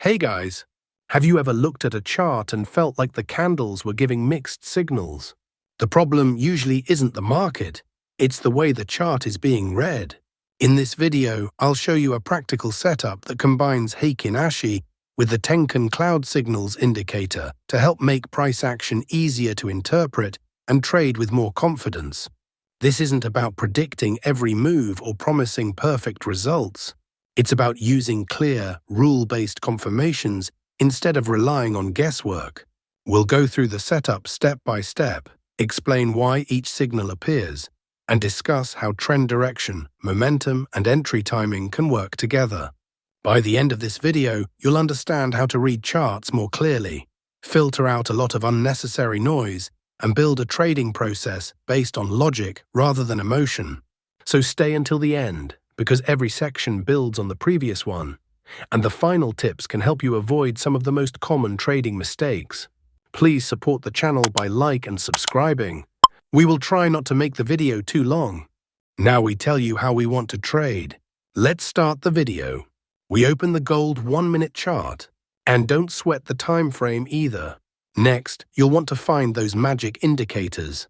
Hey guys, have you ever looked at a chart and felt like the candles were giving mixed signals? The problem usually isn't the market, it's the way the chart is being read. In this video, I'll show you a practical setup that combines Heikin Ashi with the Tenkan Cloud Signals indicator to help make price action easier to interpret and trade with more confidence. This isn't about predicting every move or promising perfect results. It's about using clear, rule-based confirmations instead of relying on guesswork. We'll go through the setup step by step, explain why each signal appears, and discuss how trend direction, momentum, and entry timing can work together. By the end of this video, you'll understand how to read charts more clearly, filter out a lot of unnecessary noise, and build a trading process based on logic rather than emotion. So stay until the end, because every section builds on the previous one, and the final tips can help you avoid some of the most common trading mistakes. Please support the channel by liking and subscribing. We will try not to make the video too long. Now we tell you how we want to trade. Let's start the video. We open the gold 1-minute chart, and don't sweat the time frame either. Next, you'll want to find those magic indicators.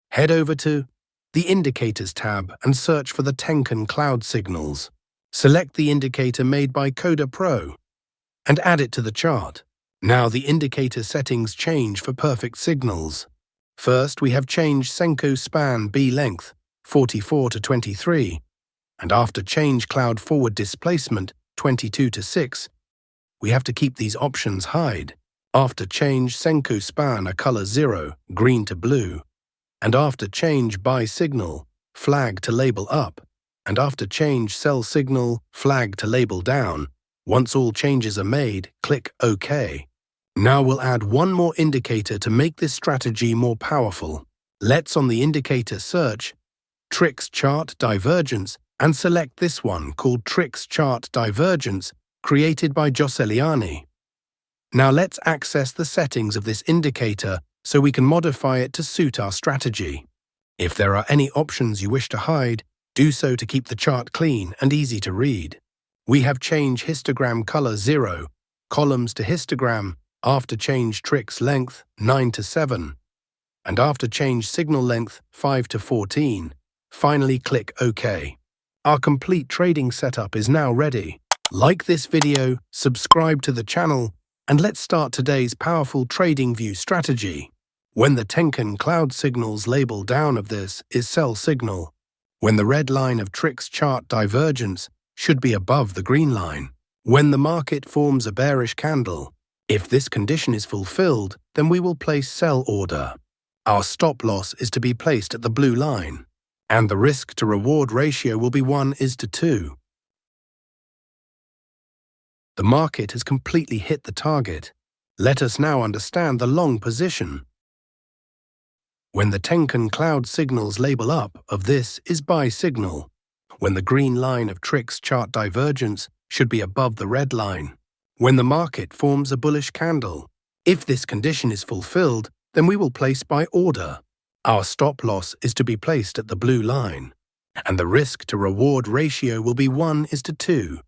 Head over to the Indicators tab and search for the Tenkan Cloud Signals. Select the indicator made by Coda Pro and add it to the chart. Now the indicator settings change for perfect signals. First, we have changed Senko span B length 44 to 23, and after change cloud forward displacement 22 to 6, we have to keep these options hide. After change Senko span a color 0, green to blue, and after change buy signal, flag to label up, and after change sell signal, flag to label down. Once all changes are made, click OK. Now we'll add one more indicator to make this strategy more powerful. Let's on the indicator search Trix Chart Divergence and select this one called Trix Chart Divergence, created by Joseliani. Now let's access the settings of this indicator so we can modify it to suit our strategy. If there are any options you wish to hide, do so to keep the chart clean and easy to read. We have changed histogram color 0, columns to histogram, after change Trix length 9 to 7, and after change signal length 5 to 14. Finally click OK. Our complete trading setup is now ready. Like this video, subscribe to the channel, and let's start today's powerful Tradingview strategy. When the Tenkan Cloud Signals label down of this is sell signal, when the red line of Trix chart divergence should be above the green line, when the market forms a bearish candle. If this condition is fulfilled, then we will place sell order. Our stop loss is to be placed at the blue line, and the risk to reward ratio will be 1:2. The market has completely hit the target. Let us now understand the long position. When the Tenkan Cloud Signals label up of this is buy signal, when the green line of Trix chart divergence should be above the red line, when the market forms a bullish candle. If this condition is fulfilled, then we will place buy order. Our stop loss is to be placed at the blue line, and the risk to reward ratio will be 1:2.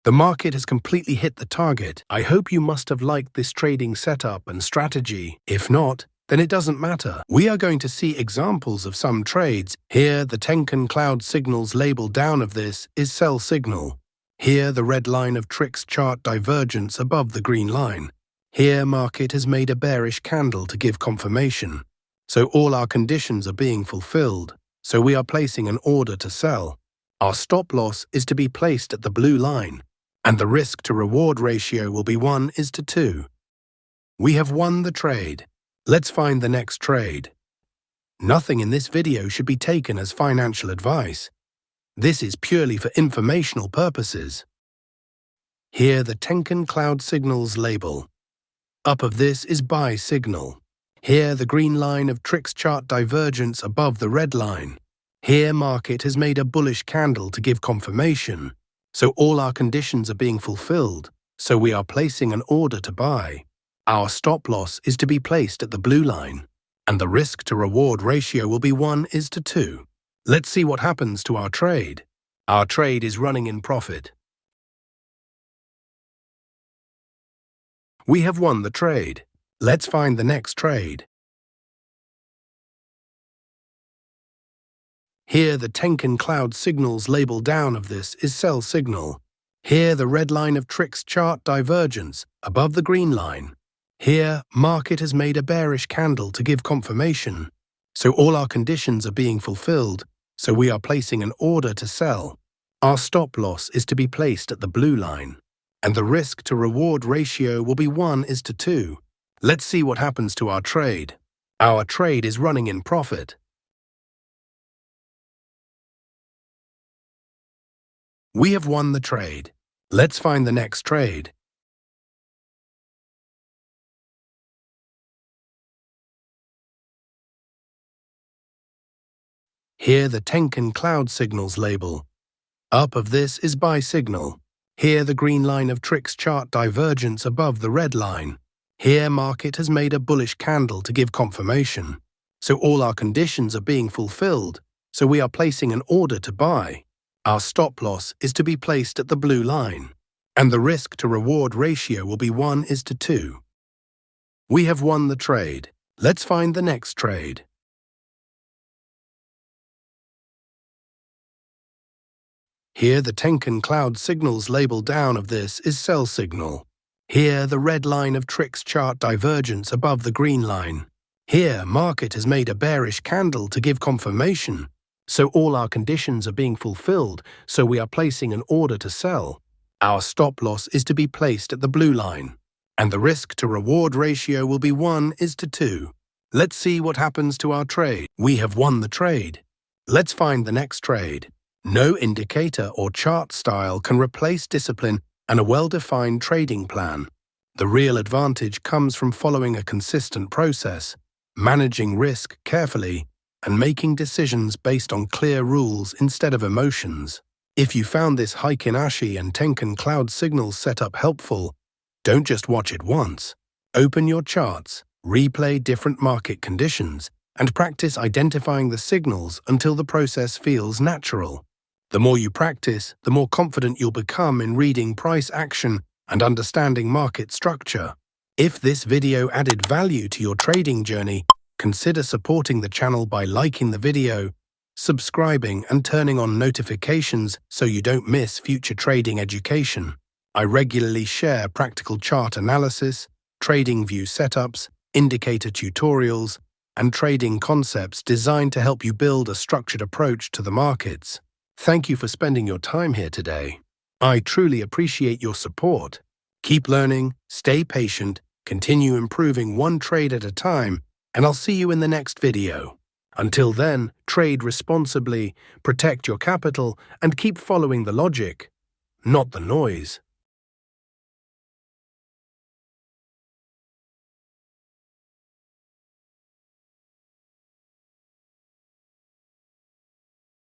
The market has completely hit the target. I hope you must have liked this trading setup and strategy. If not, then it doesn't matter. We are going to see examples of some trades. Here, the Tenkan Cloud Signals label down of this is sell signal. Here, the red line of Trix chart divergence above the green line. Here, market has made a bearish candle to give confirmation. So all our conditions are being fulfilled. So we are placing an order to sell. Our stop loss is to be placed at the blue line, and the risk to reward ratio will be 1:2. We have won the trade. Let's find the next trade. Nothing in this video should be taken as financial advice. This is purely for informational purposes. Here the Tenkan Cloud Signals label. Up of this is buy signal. Here the green line of Trix chart divergence above the red line. Here market has made a bullish candle to give confirmation. So all our conditions are being fulfilled, so we are placing an order to buy. Our stop loss is to be placed at the blue line, and the risk-to-reward ratio will be 1:2. Let's see what happens to our trade. Our trade is running in profit. We have won the trade. Let's find the next trade. Here the Tenkan cloud signals label down of this is sell signal. Here the red line of tricks chart divergence above the green line. Here market has made a bearish candle to give confirmation. So all our conditions are being fulfilled, so we are placing an order to sell. Our stop loss is to be placed at the blue line, and the risk-to-reward ratio will be 1:2. Let's see what happens to our trade. Our trade is running in profit. We have won the trade. Let's find the next trade. Here the Tenkan cloud signals label. Up of this is buy signal. Here the green line of tricks chart divergence above the red line. Here market has made a bullish candle to give confirmation. So all our conditions are being fulfilled, so we are placing an order to buy. Our stop loss is to be placed at the blue line, and the risk-to-reward ratio will be 1:2. We have won the trade. Let's find the next trade. Here the Tenkan cloud signals label down of this is sell signal. Here the red line of tricks chart divergence above the green line. Here market has made a bearish candle to give confirmation. So all our conditions are being fulfilled, so we are placing an order to sell. Our stop loss is to be placed at the blue line, and the risk-to-reward ratio will be 1:2. Let's see what happens to our trade. We have won the trade. Let's find the next trade. No indicator or chart style can replace discipline and a well-defined trading plan. The real advantage comes from following a consistent process, managing risk carefully, and making decisions based on clear rules instead of emotions. If you found this Heikin Ashi and Tenkan cloud signals setup helpful, don't just watch it once. Open your charts, replay different market conditions, and practice identifying the signals until the process feels natural. The more you practice, the more confident you'll become in reading price action and understanding market structure. If this video added value to your trading journey, consider supporting the channel by liking the video, subscribing, and turning on notifications so you don't miss future trading education. I regularly share practical chart analysis, Tradingview setups, indicator tutorials, and trading concepts designed to help you build a structured approach to the markets. Thank you for spending your time here today. I truly appreciate your support. Keep learning, stay patient, continue improving one trade at a time, and I'll see you in the next video. Until then, trade responsibly, protect your capital, and keep following the logic, not the noise.